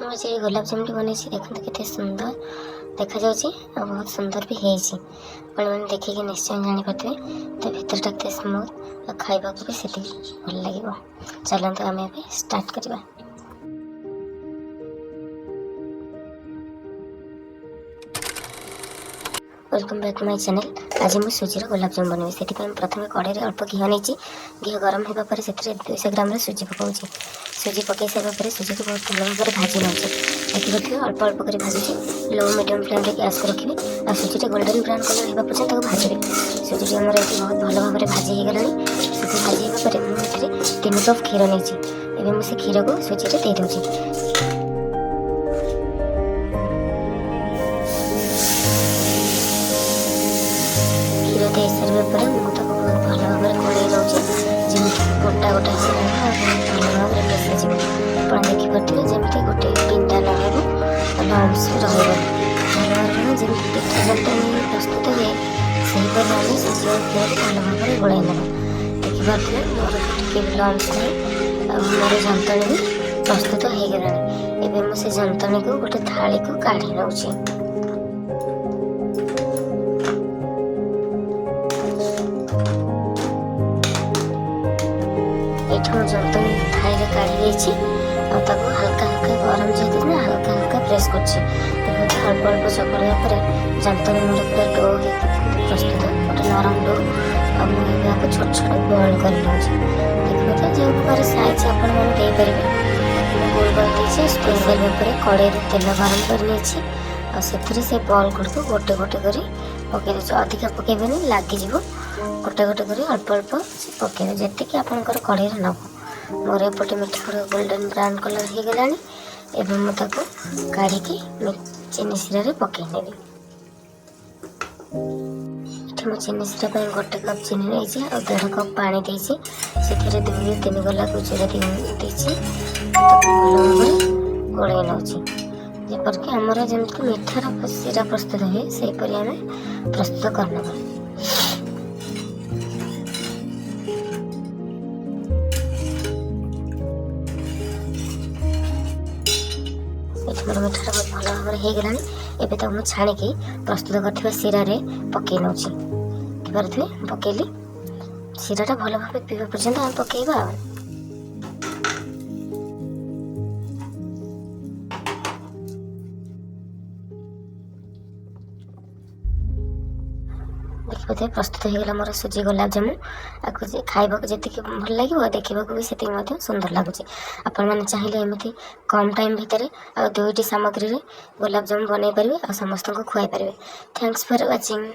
मुझे गुलाब जामुन बनी देखते केते सुंदर देखा बहुत सुंदर भी है देखिए निश्चय जानीपे तो भितर टे स्मूथ और खावा भी से भल लगे। चलते आम स्टार्ट करवा। Welcome back to my channel. आज मुझे सुजीर गुलाब जामुन बनवी से प्रथम कड़े अल्प घी नहीं घी गरम होगा 200 ग्राम सुजी पकाऊँ। सुजी पकई सारापर सुजी को बहुत भल भाव भाजी नौचे देखिए अल्प अल्प कर भाजुची लो मीडियम फ्लेम गैस को रखिए और सुजी गोल्डन ब्राउन कलर होगा पर्यटन भाजे। सुजी आमर ये बहुत भल भाव भाजी हो गला। सुजी भाजी होगा मुझे 3 कप क्षीर नहीं मुझे क्षीर को सुजी दे दूँगी। दे सारे पर मुझे बहुत भल भाव कड़े रोचे जमी गोटा गोटा भल भाव मिसाजी आप देखिपे जमी गोटे पिंडा न हो लम्स रही जमी पिठा जंतनी प्रस्तुत हुए सेहीपर आम सुजी और भल भाव गोलाई ना देखिपे मोर टे लम्स नहीं मोर जंतनी भी प्रस्तुत हो गला। एवं मुझे जंतनी को गोटे थाली को काढ़ी नौची। जंतनी थाली काढ़ी हल्का हल्का गरम जेहतु ना हल्का हल्का प्रेस कर अल्प अल्प चकड़िया पर जंतनी मोर पूरा डो प्रस्तुत गोटे नरम डो मुझे छोट छोट बॉल कर देखिए जो प्रकार साइज आपरे गोल कर स्पून बेल कड़े तेल गरम कर से बॉल गुड़ को गोटे गोटे कर पकई दे अधिका पकेबे लगिज गोटे गोटे कर अल्प अल्प पकड़े जी आपंकर कड़े नब। मोर एपटे मिठा गोल्डन ब्राउन कलर हो गला एवं मुझे काढ़ी चीनी सिरा पकई नेबी। ये चीनी सिरा गोटे कप चीनी नहीं 1.5 कप पानी से 2-3 गला गुजराती भल भाव गोल नौची जपरक आमर जमी मीठार सिरा प्रस्तुत हुए सेहीपरि आम प्रस्तुत करना। मोर मिठाटा बहुत भल भाव हो गला। एबे तो मुझे छाणिकी प्रस्तुत कर सिरा पकई नौची पकईली सिराटा भल भाव पीवा पर्यंत आम पकईबा। देखिए प्रस्तुत हो गला मोर सुजी गुलाब जामुन आपको खावा जी भल लगे देखा भी से सुंदर लगुच। आपण मैंने चाहिए एमती कम टाइम भितर आ 2टी सामग्री गुलाब जामुन बनई पारे और समस्त को खुआई पारे। Thanks for watching.